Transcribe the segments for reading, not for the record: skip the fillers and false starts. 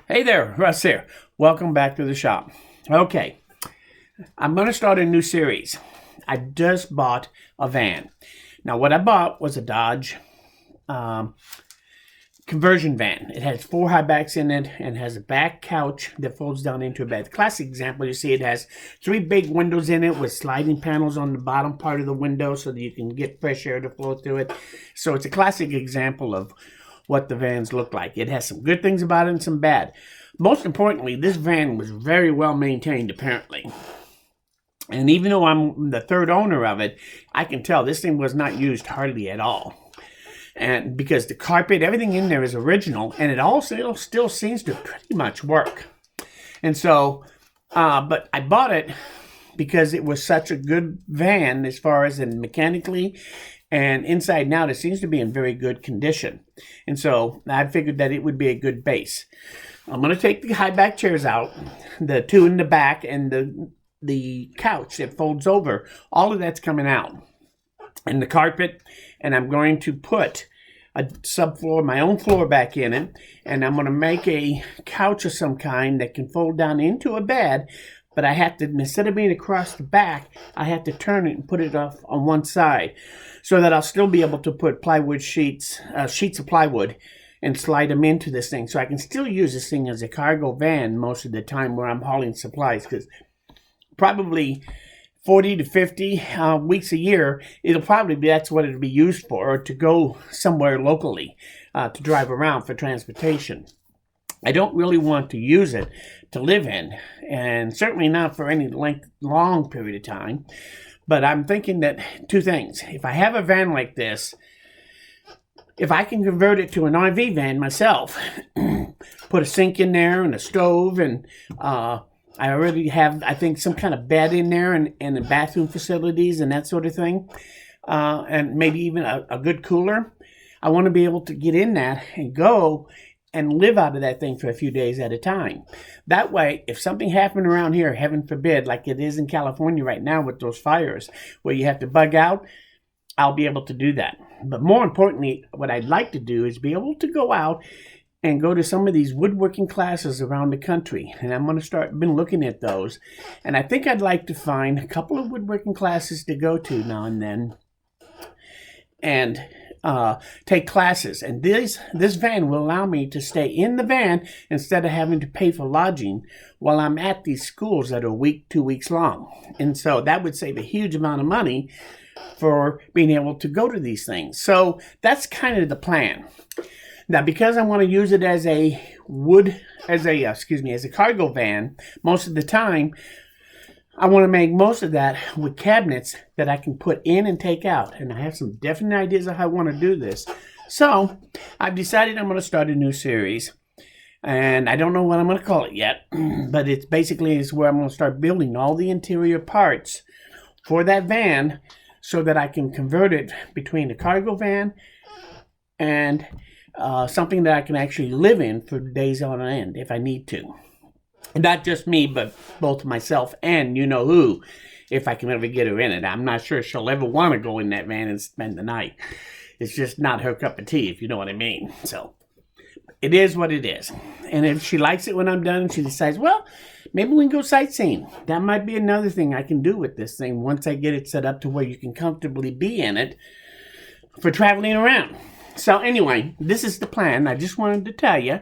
Hey there, Russ here. Welcome back to the shop. Okay, I'm going to start a new series. I just bought a van. Now, what I bought was a Dodge conversion van. It has 4 high backs in it and has a back couch that folds down into a bed. The classic example, you see it has 3 big windows in it with sliding panels on the bottom part of the window so that you can get fresh air to flow through it. So it's a classic example of what the vans look like. It has some good things about it and some bad. Most importantly, this van was very well maintained, apparently. And even though I'm the third owner of it, I can tell this thing was not used hardly at all. And because the carpet, everything in there is original, and it also still seems to pretty much work. And so, but I bought it because it was such a good van as far as in mechanically and inside and out, it seems to be in very good condition. And so I figured that it would be a good base. I'm going to take the high back chairs out, the 2 in the back, and the couch that folds over. All of that's coming out. And the carpet, and I'm going to put a subfloor, my own floor back in it, and I'm going to make a couch of some kind that can fold down into a bed, but I have to, instead of being across the back, I have to turn it and put it off on one side so that I'll still be able to put plywood sheets of plywood and slide them into this thing. So I can still use this thing as a cargo van most of the time where I'm hauling supplies, because probably 40 to 50 weeks a year, it'll probably be, that's what it'll be used for, or to go somewhere locally to drive around for transportation. I don't really want to use it to live in, and certainly not for any long period of time. But I'm thinking that 2 things. If I have a van like this, if I can convert it to an RV van myself, put a sink in there and a stove, and I already have, I think, some kind of bed in there and the bathroom facilities and that sort of thing, and maybe even a good cooler. I want to be able to get in that and go and live out of that thing for a few days at a time. That way, if something happened around here, heaven forbid, like it is in California right now with those fires where you have to bug out, I'll be able to do that. But more importantly, what I'd like to do is be able to go out and go to some of these woodworking classes around the country. And I'm going to been looking at those. And I think I'd like to find a couple of woodworking classes to go to now and then and take classes. And this van will allow me to stay in the van instead of having to pay for lodging while I'm at these schools that are 2 weeks long. And so that would save a huge amount of money for being able to go to these things. So that's kind of the plan. Now, because I want to use it as a cargo van most of the time, I want to make most of that with cabinets that I can put in and take out. And I have some definite ideas of how I want to do this. So I've decided I'm going to start a new series. And I don't know what I'm going to call it yet. But it's basically where I'm going to start building all the interior parts for that van so that I can convert it between a cargo van and something that I can actually live in for days on end if I need to. Not just me, but both myself and you-know-who, if I can ever get her in it. I'm not sure she'll ever want to go in that van and spend the night. It's just not her cup of tea, if you know what I mean. So it is what it is. And if she likes it when I'm done and she decides, well, maybe we can go sightseeing. That might be another thing I can do with this thing once I get it set up to where you can comfortably be in it for traveling around. So anyway, this is the plan. I just wanted to tell you.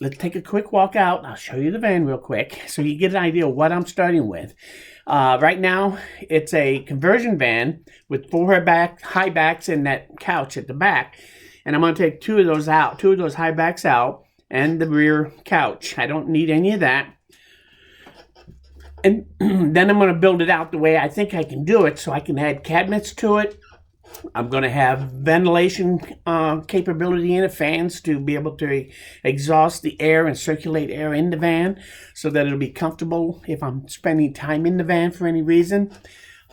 Let's take a quick walk out. I'll show you the van real quick so you get an idea of what I'm starting with. Right now, it's a conversion van with 4 high backs and that couch at the back. And I'm going to take 2 of those out, 2 of those high backs out, and the rear couch. I don't need any of that. And then I'm going to build it out the way I think I can do it so I can add cabinets to it. I'm going to have ventilation capability in it, fans to be able to exhaust the air and circulate air in the van so that it'll be comfortable if I'm spending time in the van for any reason.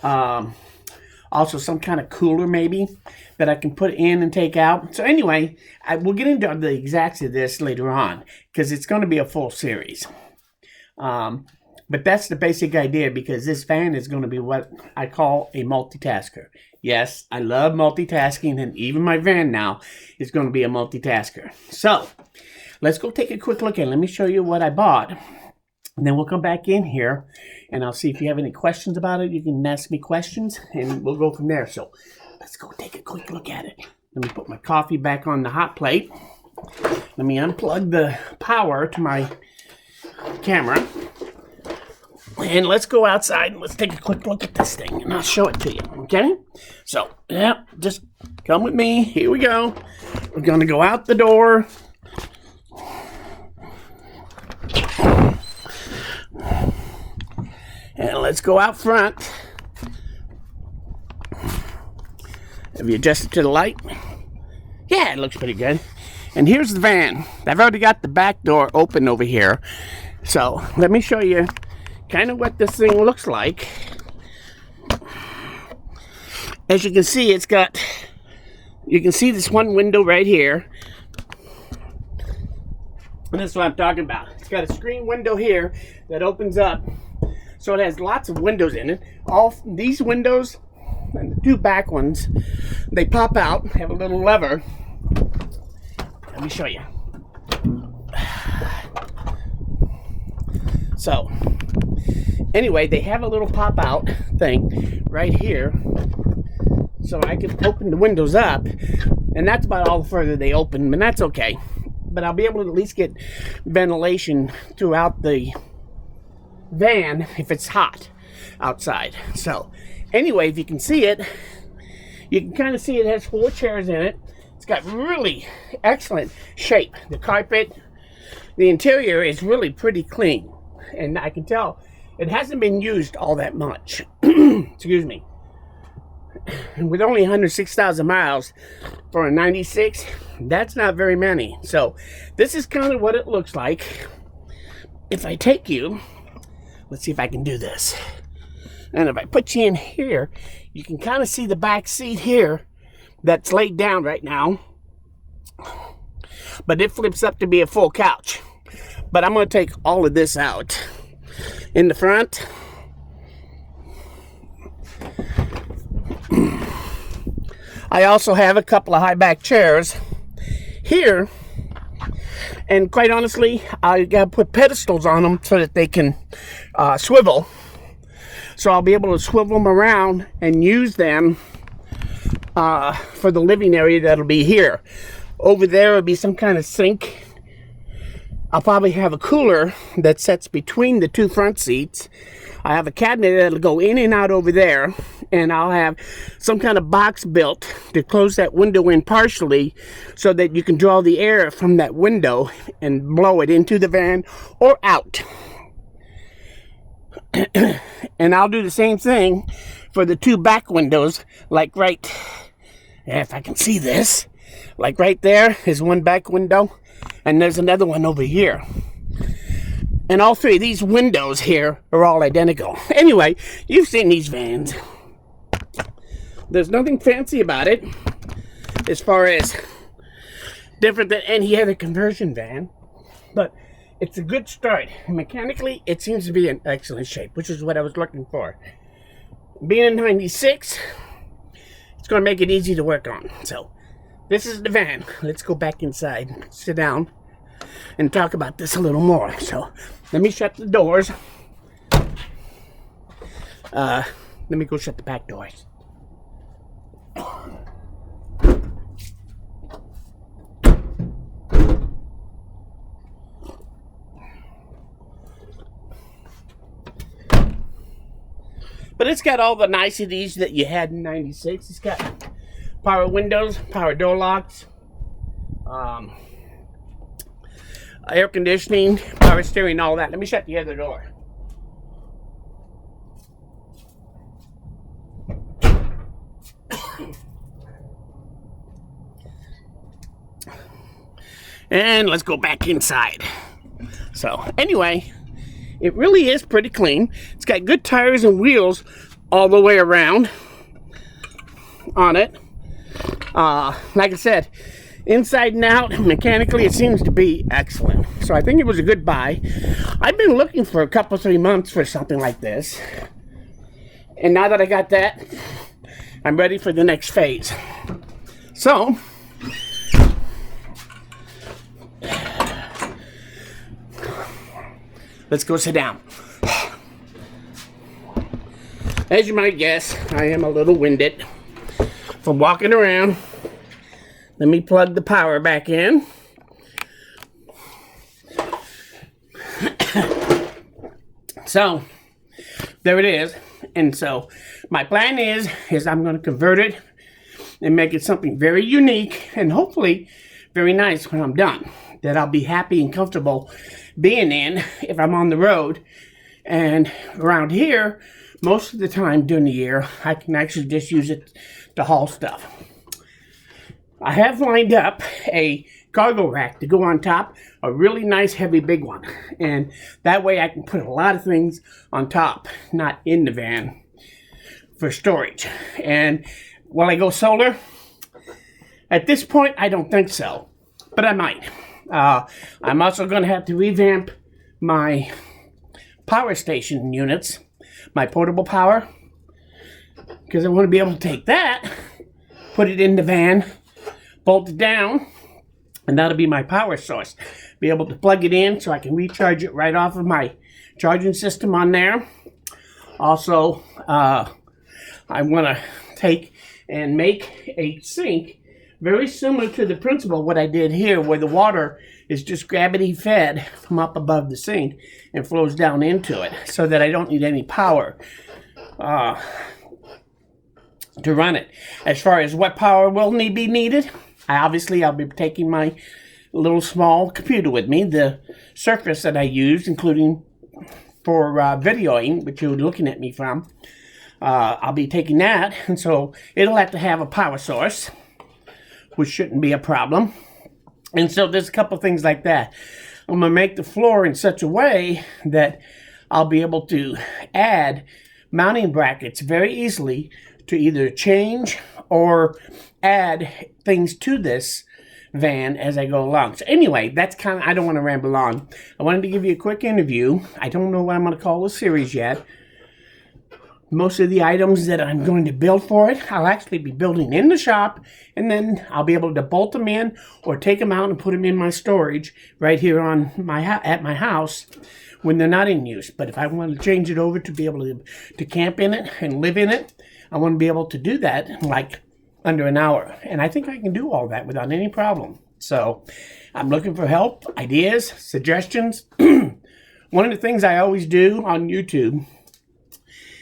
Also some kind of cooler maybe that I can put in and take out. So anyway, we'll get into the exacts of this later on because it's going to be a full series. But that's the basic idea, because this van is going to be what I call a multitasker. Yes, I love multitasking, and even my van now is going to be a multitasker. So, let's go take a quick look at it. Let me show you what I bought. And then we'll come back in here, and I'll see if you have any questions about it. You can ask me questions, and we'll go from there. So, let's go take a quick look at it. Let me put my coffee back on the hot plate. Let me unplug the power to my camera. And let's go outside and let's take a quick look at this thing, and I'll show it to you, okay? So, yeah, just come with me. Here we go. We're going to go out the door. And let's go out front. Have you adjusted to the light? Yeah, it looks pretty good. And here's the van. I've already got the back door open over here. So, let me show you kind of what this thing looks like. As you can see, it's got, you can see this one window right here. And this is what I'm talking about. It's got a screen window here that opens up. So it has lots of windows in it. All these windows, and the two back ones, they pop out, have a little lever. Let me show you. So, anyway, they have a little pop-out thing right here, so I can open the windows up, and that's about all the further they open, and that's okay. But I'll be able to at least get ventilation throughout the van if it's hot outside. So, anyway, if you can see it, you can kind of see it has 4 chairs in it. It's got really excellent shape. The carpet, the interior is really pretty clean. And I can tell it hasn't been used all that much. Excuse me. With only 106,000 miles for a 96, that's not very many. So this is kind of what it looks like. If I take you, let's see if I can do this. And if I put you in here, you can kind of see the back seat here that's laid down right now. But it flips up to be a full couch. But I'm going to take all of this out. In the front, I also have a couple of high back chairs here. And quite honestly, I got to put pedestals on them so that they can swivel. So I'll be able to swivel them around and use them for the living area that'll be here. Over there will be some kind of sink. I'll probably have a cooler that sits between the 2 front seats. I have a cabinet that'll go in and out over there. And I'll have some kind of box built to close that window in partially so that you can draw the air from that window and blow it into the van or out. And I'll do the same thing for the 2 back windows, like right, if I can see this, like right there is one back window. And there's another one over here. And all 3 of these windows here are all identical. Anyway, you've seen these vans. There's nothing fancy about it as far as different than any other conversion van. But it's a good start. Mechanically, it seems to be in excellent shape, which is what I was looking for. Being a 96, it's going to make it easy to work on. So, this is the van. Let's go back inside, sit down, and talk about this a little more. So, let me shut the doors. Let me go shut the back doors. But it's got all the niceties that you had in 96. It's got power windows, power door locks, air conditioning, power steering, all that. Let me shut the other door. And let's go back inside. So, anyway, it really is pretty clean. It's got good tires and wheels all the way around on it. Like I said, Inside and out, mechanically, it seems to be excellent. So I think it was a good buy. I've been looking for a couple, 3 months for something like this. And now that I got that, I'm ready for the next phase. So, let's go sit down. As you might guess, I am a little winded from walking around. Let me plug the power back in. So, there it is. And so, my plan is I'm going to convert it and make it something very unique and hopefully very nice when I'm done. That I'll be happy and comfortable being in if I'm on the road. And around here, most of the time during the year, I can actually just use it to haul stuff. I have lined up a cargo rack to go on top, a really nice heavy big one. And that way I can put a lot of things on top, not in the van, for storage. And will I go solar? At this point, I don't think so, but I might. I'm also going to have to revamp my power station units, my portable power, because I want to be able to take that, put it in the van, bolt it down, and that'll be my power source. Be able to plug it in so I can recharge it right off of my charging system on there. Also, I want to take and make a sink very similar to the principle what I did here, where the water is just gravity fed from up above the sink and flows down into it, so that I don't need any power to run it. As far as what power will be needed, I'll be taking my little small computer with me, the Surface that I used, including for videoing, which you're looking at me from. I'll be taking that, and so it'll have to have a power source, which shouldn't be a problem. And so there's a couple things like that. I'm going to make the floor in such a way that I'll be able to add mounting brackets very easily to either change or add things to this van as I go along. So anyway, that's I don't want to ramble on. I wanted to give you a quick interview. I don't know what I'm going to call this series yet. Most of the items that I'm going to build for it, I'll actually be building in the shop, and then I'll be able to bolt them in or take them out and put them in my storage right here on at my house when they're not in use. But if I want to change it over to be able to camp in it and live in it, I want to be able to do that in like under an hour. And I think I can do all that without any problem. So I'm looking for help, ideas, suggestions. One of the things I always do on YouTube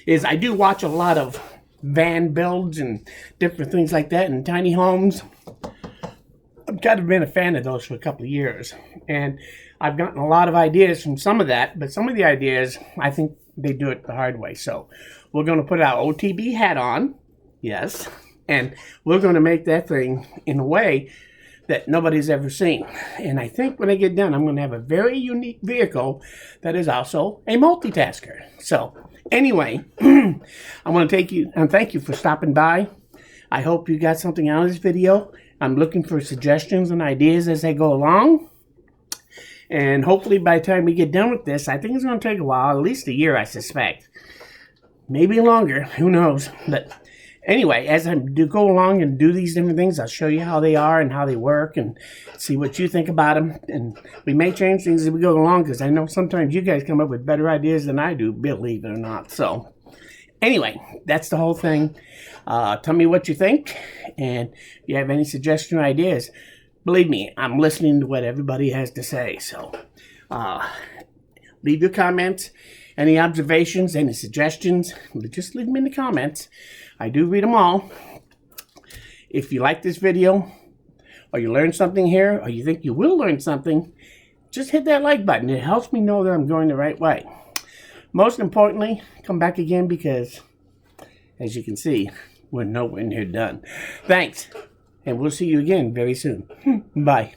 is I do watch a lot of van builds and different things like that in tiny homes. I've kind of been a fan of those for a couple of years. And I've gotten a lot of ideas from some of that, but some of the ideas, I think they do it the hard way. So we're going to put our OTB hat on, yes, and we're going to make that thing in a way that nobody's ever seen. And I think when I get done, I'm going to have a very unique vehicle that is also a multitasker. So anyway, I want to thank you for stopping by. I hope you got something out of this video. I'm looking for suggestions and ideas as I go along. And hopefully by the time we get done with this, I think it's going to take a while, at least a year, I suspect. Maybe longer, who knows. But anyway, as I do go along and do these different things, I'll show you how they are and how they work and see what you think about them. And we may change things as we go along, because I know sometimes you guys come up with better ideas than I do, believe it or not. So anyway, that's the whole thing. Tell me what you think. And if you have any suggestion or ideas, believe me, I'm listening to what everybody has to say. So leave your comments, any observations, any suggestions, just leave them in the comments. I do read them all. If you like this video, or you learned something here, or you think you will learn something, just hit that like button. It helps me know that I'm going the right way. Most importantly, come back again, because as you can see, we're nowhere near done. Thanks, and we'll see you again very soon. Bye.